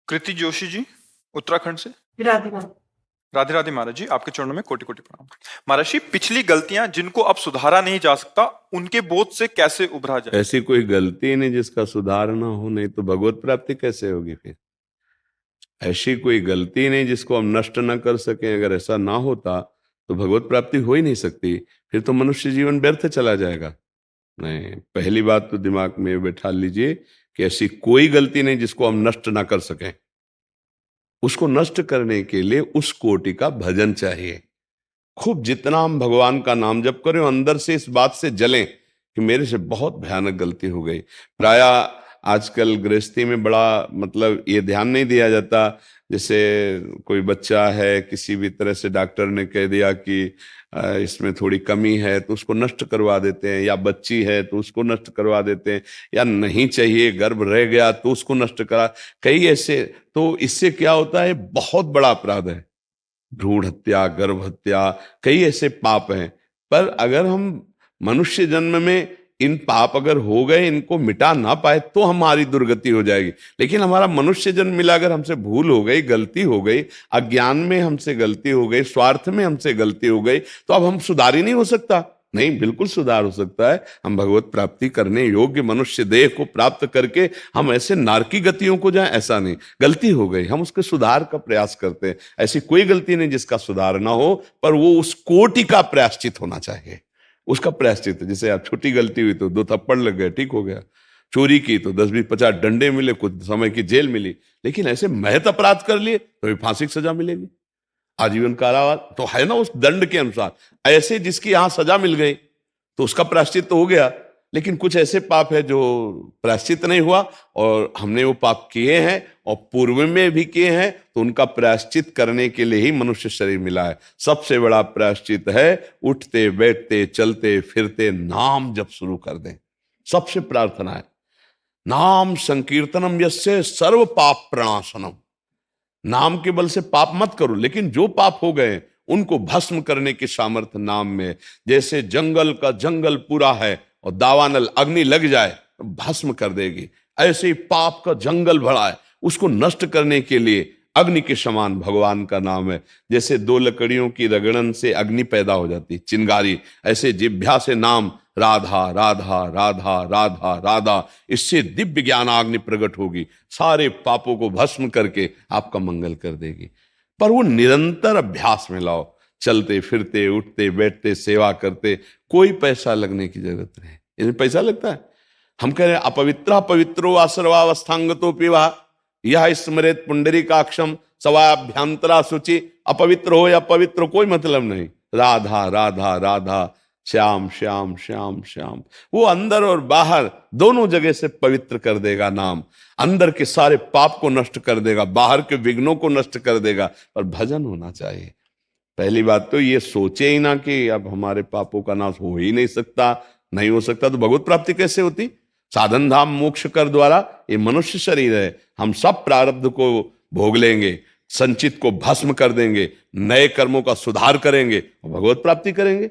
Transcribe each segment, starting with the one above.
कृति जोशी जी उत्तराखंड से। राधे राधे। राधे राधे महाराज जी, आपके चरणों में कोटि कोटि प्रणाम। महाराज जी, पिछली गलतियां जिनको अब सुधारा नहीं जा सकता, उनके बोझ से कैसे उभरा जाए? ऐसी कोई गलती नहीं जिसका सुधार ना हो, नहीं तो भगवत प्राप्ति कैसे होगी? फिर ऐसी कोई गलती नहीं जिसको हम नष्ट ना कर सकें। अगर ऐसा ना होता तो भगवत प्राप्ति हो ही नहीं सकती, फिर तो मनुष्य जीवन व्यर्थ चला जाएगा। नहीं, पहली बात तो दिमाग में बैठा लीजिए कि ऐसी कोई गलती नहीं जिसको हम नष्ट ना कर सकें। उसको नष्ट करने के लिए उस कोटि का भजन चाहिए। खूब जितना हम भगवान का नाम जप करें, अंदर से इस बात से जलें कि मेरे से बहुत भयानक गलती हो गई। प्राय आजकल गृहस्थी में बड़ा ये ध्यान नहीं दिया जाता। जैसे कोई बच्चा है, किसी भी तरह से डॉक्टर ने कह दिया कि इसमें थोड़ी कमी है, तो उसको नष्ट करवा देते हैं, या बच्ची है तो उसको नष्ट करवा देते हैं, या नहीं चाहिए गर्भ रह गया तो उसको नष्ट करा। कई ऐसे, तो इससे क्या होता है, बहुत बड़ा अपराध है। भ्रूण हत्या, गर्भ हत्या, कई ऐसे पाप हैं। पर अगर हम मनुष्य जन्म में इन पाप अगर हो गए, इनको मिटा ना पाए, तो हमारी दुर्गति हो जाएगी। लेकिन हमारा मनुष्य जन्म मिला, अगर हमसे भूल हो गई, गलती हो गई, अज्ञान में हमसे गलती हो गई, स्वार्थ में हमसे गलती हो गई, तो अब हम सुधार ही नहीं हो सकता। नहीं, बिल्कुल सुधार हो सकता है। हम भगवत प्राप्ति करने योग्य मनुष्य देह को प्राप्त करके हम ऐसे नारकी गतियों को जाएं, ऐसा नहीं। गलती हो गई, हम उसके सुधार का प्रयास करते हैं। ऐसी कोई गलती नहीं जिसका सुधार ना हो, पर वो उस कोटि का प्रायश्चित होना चाहिए। उसका प्रायश्चित, जैसे आप छोटी गलती हुई तो 2 थप्पड़ लग गए, ठीक हो गया। चोरी की तो 10 20 50 डंडे मिले, कुछ समय की जेल मिली। लेकिन ऐसे महत अपराध कर लिए तो फांसी की सजा मिलेगी, आजीवन कारावास तो है ना, उस दंड के अनुसार। ऐसे जिसकी यहां सजा मिल गई तो उसका प्रायश्चित तो हो गया। लेकिन कुछ ऐसे पाप है जो प्रायश्चित नहीं हुआ, और हमने वो पाप किए हैं और पूर्व में भी किए हैं, तो उनका प्रायश्चित करने के लिए ही मनुष्य शरीर मिला है। सबसे बड़ा प्रायश्चित है उठते बैठते चलते फिरते नाम जप शुरू कर दें। सबसे प्रार्थना है, नाम संकीर्तनम यस्य सर्व पाप प्रणाशनम। नाम के बल से पाप मत करो, लेकिन जो पाप हो गए उनको भस्म करने की सामर्थ्य नाम में। जैसे जंगल का जंगल पूरा है और दावानल अग्नि लग जाए तो भस्म कर देगी, ऐसे ही पाप का जंगल भरा है, उसको नष्ट करने के लिए अग्नि के समान भगवान का नाम है। जैसे 2 लकड़ियों की रगड़न से अग्नि पैदा हो जाती, चिंगारी, ऐसे जिह्वा से नाम राधा राधा राधा राधा राधा, इससे दिव्य ज्ञानाग्नि प्रकट होगी, सारे पापों को भस्म करके आपका मंगल कर देगी। पर वो निरंतर अभ्यास में लाओ, चलते फिरते उठते बैठते सेवा करते। कोई पैसा लगने की जरूरत नहीं, इसमें पैसा लगता है। हम कह रहे हैं अपवित्र पवित्रो वा सर्वावस्थांगतो पिवा यह स्मरेत पुंडरीकाक्षम सवाभ्यंतरा शुचि। अपवित्र हो या पवित्र, कोई मतलब नहीं। राधा राधा राधा, श्याम श्याम श्याम श्याम, वो अंदर और बाहर दोनों जगह से पवित्र कर देगा नाम। अंदर के सारे पाप को नष्ट कर देगा, बाहर के विघ्नों को नष्ट कर देगा। पर भजन होना चाहिए। पहली बात तो ये सोचे ही ना कि अब हमारे पापों का नाश हो ही नहीं सकता। नहीं हो सकता तो भगवत प्राप्ति कैसे होती? साधन धाम मोक्ष कर द्वारा, ये मनुष्य शरीर है, हम सब प्रारब्ध को भोग लेंगे, संचित को भस्म कर देंगे, नए कर्मों का सुधार करेंगे और भगवत प्राप्ति करेंगे।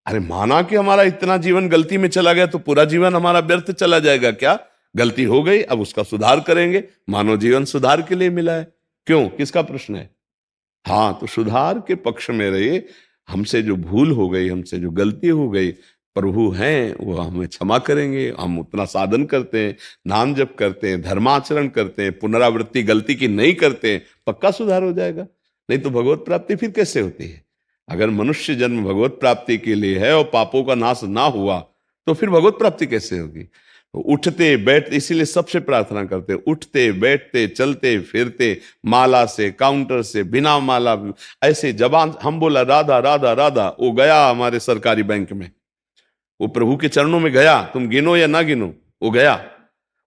अरे माना कि हमारा इतना जीवन गलती में चला गया तो पूरा जीवन हमारा व्यर्थ चला जाएगा क्या? गलती हो गई, अब उसका सुधार करेंगे। मानव जीवन सुधार के लिए मिला है, क्यों, किसका प्रश्न है? हाँ, तो सुधार के पक्ष में रहिए। हमसे जो भूल हो गई, हमसे जो गलती हो गई, प्रभु हैं वो हमें क्षमा करेंगे। हम उतना साधन करते हैं, नाम जप करते हैं, धर्माचरण करते हैं, पुनरावृत्ति गलती की नहीं करते हैं, पक्का सुधार हो जाएगा। नहीं तो भगवत प्राप्ति फिर कैसे होती है? अगर मनुष्य जन्म भगवत प्राप्ति के लिए है और पापों का नाश ना हुआ, तो फिर भगवत प्राप्ति कैसे होगी? तो उठते बैठते, इसीलिए सबसे प्रार्थना करते, उठते बैठते चलते फिरते, माला से, काउंटर से, बिना माला, ऐसे जबान हम बोला राधा राधा राधा, वो गया हमारे सरकारी बैंक में, वो प्रभु के चरणों में गया। तुम गिनो या ना गिनो, वो गया।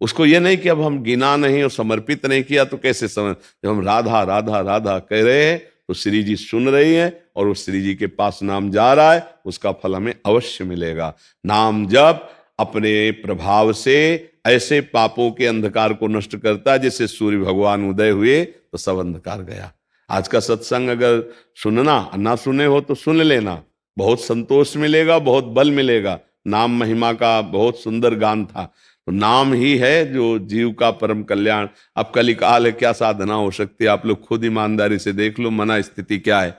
उसको ये नहीं कि अब हम गिना नहीं और समर्पित नहीं किया तो कैसे समझ। जब हम राधा राधा राधा कह रहे हैं तो श्री जी सुन रही हैं, और उस श्री जी के पास नाम जा रहा है, उसका फल हमें अवश्य मिलेगा। नाम जब अपने प्रभाव से ऐसे पापों के अंधकार को नष्ट करता है, जैसे सूर्य भगवान उदय हुए तो सब अंधकार गया। आज का सत्संग अगर सुनना ना सुने हो तो सुन लेना, बहुत संतोष मिलेगा, बहुत बल मिलेगा। नाम महिमा का बहुत सुंदर गान था। तो नाम ही है जो जीव का परम कल्याण। अब कलिकाल है, क्या साधना हो सकती है? आप लोग खुद ईमानदारी से देख लो मना स्थिति क्या है।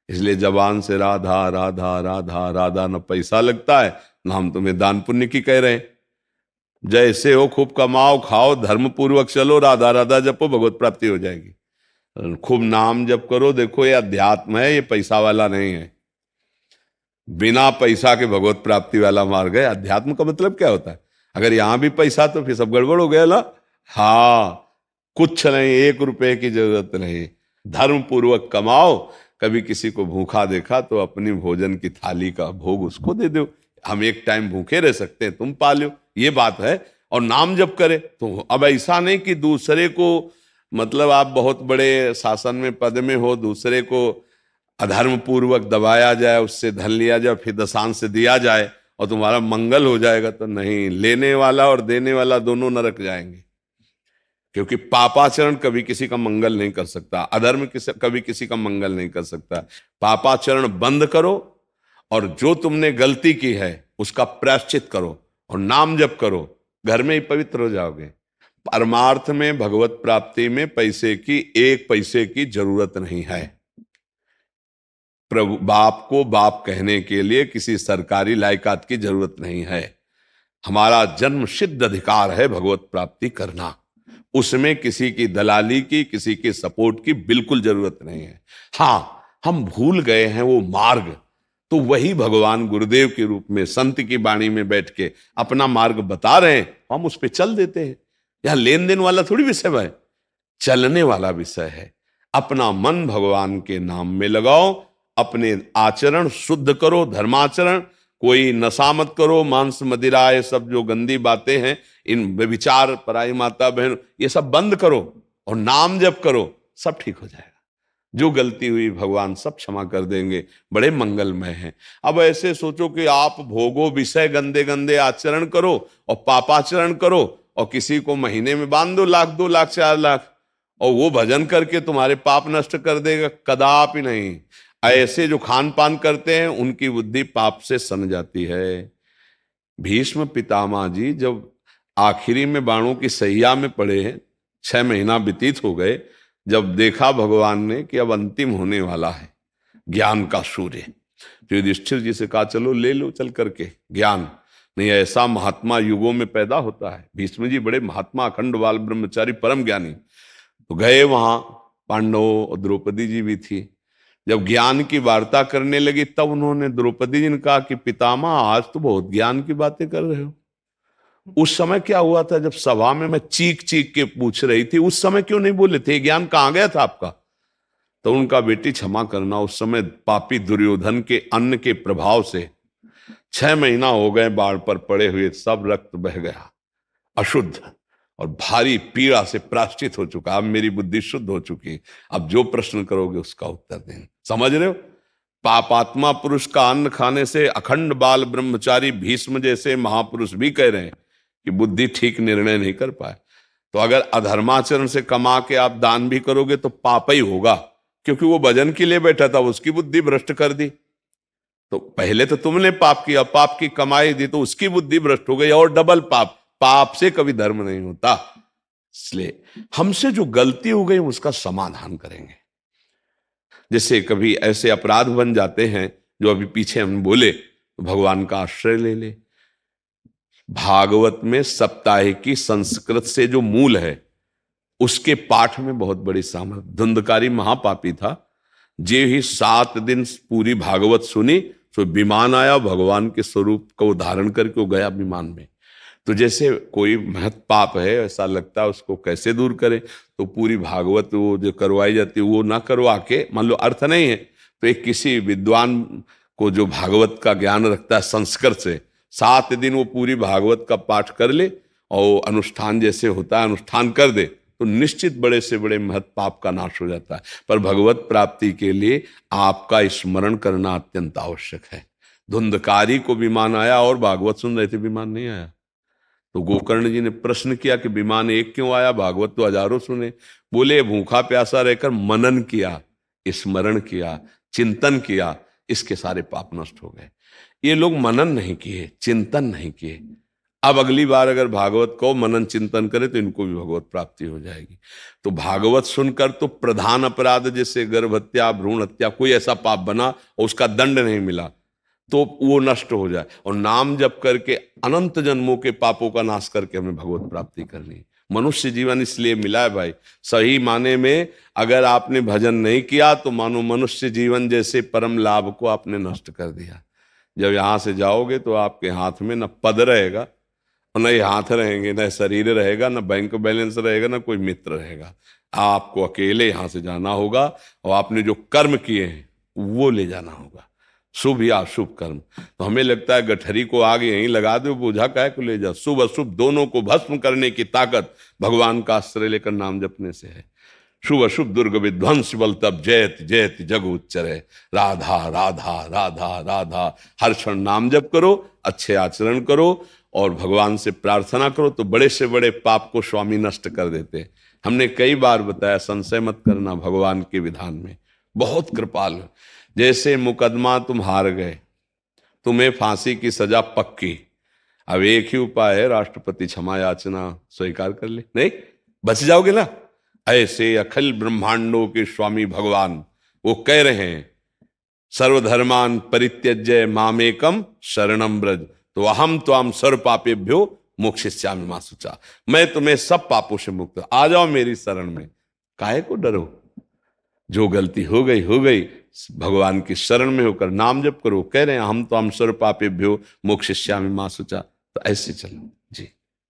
इसलिए जबान से राधा राधा राधा राधा, न पैसा लगता है न हम तुम्हें दान पुण्य की कह रहे हैं। जैसे हो खूब कमाओ खाओ धर्म पूर्वक चलो, राधा राधा जपो, भगवत प्राप्ति हो जाएगी। खूब नाम जप करो। देखो ये अध्यात्म है, ये पैसा वाला नहीं है। बिना पैसा के भगवत प्राप्ति वाला मार्ग है। अध्यात्म का मतलब क्या होता है? अगर यहां भी पैसा तो फिर सब गड़बड़ हो गया ना। हाँ, कुछ नहीं, 1 रुपए की जरूरत नहीं। धर्म पूर्वक कमाओ। कभी किसी को भूखा देखा तो अपनी भोजन की थाली का भोग उसको दे दो। हम एक टाइम भूखे रह सकते हैं, तुम पालो, ये बात है। और नाम जप करे तो अब ऐसा नहीं कि दूसरे को, मतलब आप बहुत बड़े शासन में पद में हो, दूसरे को अधर्म पूर्वक दबाया जाए, उससे धन लिया जाए, फिर दशांश से दिया जाए और तुम्हारा मंगल हो जाएगा। तो नहीं, लेने वाला और देने वाला दोनों नरक जाएंगे। क्योंकि पापाचरण कभी किसी का मंगल नहीं कर सकता, अधर्म कभी किसी का मंगल नहीं कर सकता। पापाचरण बंद करो और जो तुमने गलती की है उसका प्रायश्चित करो और नाम जप करो, घर में ही पवित्र हो जाओगे। परमार्थ में, भगवत प्राप्ति में पैसे की, 1 पैसे की जरूरत नहीं है। प्रभु बाप को बाप कहने के लिए किसी सरकारी लायकात की जरूरत नहीं है। हमारा जन्म सिद्ध अधिकार है भगवत प्राप्ति करना। उसमें किसी की दलाली की, किसी के सपोर्ट की बिल्कुल जरूरत नहीं है। हां, हम भूल गए हैं वो मार्ग, तो वही भगवान गुरुदेव के रूप में संत की वाणी में बैठ के अपना मार्ग बता रहे हैं, हम उस पर चल देते हैं। यह लेन देन वाला थोड़ी विषय है, चलने वाला विषय है। अपना मन भगवान के नाम में लगाओ, अपने आचरण शुद्ध करो, धर्माचरण। कोई नशा मत करो, मांस मदिरा, ये सब जो गंदी बातें हैं, इन व्यभिचार, पराई माता बहन, ये सब बंद करो और नाम जप करो, सब ठीक हो जाएगा। जो गलती हुई भगवान सब क्षमा कर देंगे, बड़े मंगलमय हैं। अब ऐसे सोचो कि आप भोगो विषय, गंदे गंदे आचरण करो और पापाचरण करो और किसी को महीने में बांध दो 1 लाख 2 लाख 4 लाख और वो भजन करके तुम्हारे पाप नष्ट कर देगा, कदापि नहीं। ऐसे जो खान पान करते हैं उनकी बुद्धि पाप से सन जाती है। भीष्म पितामह जी जब आखिरी में बाणों की सैया में पड़े हैं, 6 महीना व्यतीत हो गए, जब देखा भगवान ने कि अब अंतिम होने वाला है ज्ञान का सूर्य, तो युधिष्ठिर जी से कहा चलो ले लो चल करके ज्ञान। नहीं, ऐसा महात्मा युगों में पैदा होता है। भीष्म जी बड़े महात्मा, अखंड बाल ब्रह्मचारी, परम ज्ञानी। तो गए वहां, पांडव और द्रौपदी जी भी थी। जब ज्ञान की वार्ता करने लगी तब उन्होंने द्रौपदी जी ने कहा कि पितामह आज तो बहुत ज्ञान की बातें कर रहे हो। उस समय क्या हुआ था जब सभा में मैं चीख चीख के पूछ रही थी, उस समय क्यों नहीं बोले थे? ज्ञान कहां गया था आपका? तो उनका, बेटी क्षमा करना, उस समय पापी दुर्योधन के अन्न के प्रभाव से 6 महीना हो गए बाढ़ पर पड़े हुए, सब रक्त बह गया अशुद्ध और भारी पीड़ा से प्राश्चित हो चुका। अब मेरी बुद्धि शुद्ध हो चुकी। अब जो प्रश्न करोगे उसका उत्तर दें। समझ रहे हो? पापात्मा पुरुष का अन्न खाने से अखंड बाल ब्रह्मचारी भीष्म जैसे महापुरुष भी कह रहे हैं कि बुद्धि ठीक निर्णय नहीं कर पाए। तो अगर अधर्माचरण से कमा के आप दान भी करोगे तो पाप ही होगा, क्योंकि वो भजन के लिए बैठा था, उसकी बुद्धि भ्रष्ट कर दी। तो पहले तो तुमने पाप किया, पाप की कमाई दी तो उसकी बुद्धि भ्रष्ट हो गई और डबल पाप। पाप से कभी धर्म नहीं होता। इसलिए हमसे जो गलती हो गई उसका समाधान करेंगे। जैसे कभी ऐसे अपराध बन जाते हैं जो अभी पीछे हम बोले, तो भगवान का आश्रय ले ले। भागवत में सप्ताहिकी संस्कृत से जो मूल है उसके पाठ में बहुत बड़ी सामर्थ्य। धुंधकारी महापापी था, जे ही 7 दिन पूरी भागवत सुनी तो विमान आया, भगवान के स्वरूप को धारण करके वो गया विमान में। तो जैसे कोई महत पाप है, ऐसा लगता है उसको कैसे दूर करें, तो पूरी भागवत वो जो करवाई जाती है वो ना करवा के, मान लो अर्थ नहीं है तो एक किसी विद्वान को जो भागवत का ज्ञान रखता है संस्कृत से, 7 दिन वो पूरी भागवत का पाठ कर ले और अनुष्ठान जैसे होता है अनुष्ठान कर दे, तो निश्चित बड़े से बड़े महत पाप का नाश हो जाता है। पर भगवत प्राप्ति के लिए आपका स्मरण करना अत्यंत आवश्यक है। धुंधकारी को विमान आया और भागवत सुन रहे थे, विमान नहीं आया। तो गोकर्ण जी ने प्रश्न किया कि विमान एक क्यों आया, भागवत तो हजारों सुने। बोले भूखा प्यासा रहकर मनन किया, स्मरण किया, चिंतन किया, इसके सारे पाप नष्ट हो गए। ये लोग मनन नहीं किए, चिंतन नहीं किए, अब अगली बार अगर भागवत को मनन चिंतन करे तो इनको भी भगवत प्राप्ति हो जाएगी। तो भागवत सुनकर तो प्रधान अपराध जैसे गर्भ हत्या, भ्रूण हत्या, कोई ऐसा पाप बना और उसका दंड नहीं मिला तो वो नष्ट हो जाए, और नाम जप करके अनंत जन्मों के पापों का नाश करके हमें भगवत प्राप्ति करनी है। मनुष्य जीवन इसलिए मिला है भाई, सही माने में अगर आपने भजन नहीं किया तो मानो मनुष्य जीवन जैसे परम लाभ को आपने नष्ट कर दिया। जब यहां से जाओगे तो आपके हाथ में न पद रहेगा और न ये हाथ रहेंगे, न शरीर रहेगा, न बैंक बैलेंस रहेगा, न कोई मित्र रहेगा। आपको अकेले यहां से जाना होगा और आपने जो कर्म किए हैं वो ले जाना होगा, शुभ या अशुभ कर्म। तो हमें लगता है गठरी को आगे यहीं लगा दो, बोझा काहे को ले जा। शुभ अशुभ दोनों को भस्म करने की ताकत भगवान का आश्रय लेकर नाम जपने से है। शुभ अशुभ दुर्ग विध्वंस बल तब जयत जयत जग उच्चरे। राधा राधा राधा राधा, हर क्षण नाम जप करो, अच्छे आचरण करो और भगवान से प्रार्थना करो तो बड़े से बड़े पाप को स्वामी नष्ट कर देते। हमने कई बार बताया, संशय मत करना भगवान के विधान में, बहुत कृपालु। जैसे मुकदमा तुम हार गए, तुम्हें फांसी की सजा पक्की, अब एक ही उपाय है, राष्ट्रपति क्षमा याचना स्वीकार कर ले, नहीं बच जाओगे ना। ऐसे अखिल ब्रह्मांडों के स्वामी भगवान वो कह रहे हैं, सर्वधर्मान परित्यज्य मामेकम शरणम ब्रज, तो अहम त्वाम सर्व पापेभ्यो मोक्षयिष्यामि मा शुचा। मैं तुम्हें सब पापों से मुक्त, आ जाओ मेरी शरण में, काहे को डरो। जो गलती हो गई, भगवान की शरण में होकर नाम जप करो। कह रहे हैं हम तो हम सर्व पापेभ्यो मोक्षयिष्यामि मा शुचा, तो ऐसे चलो जी।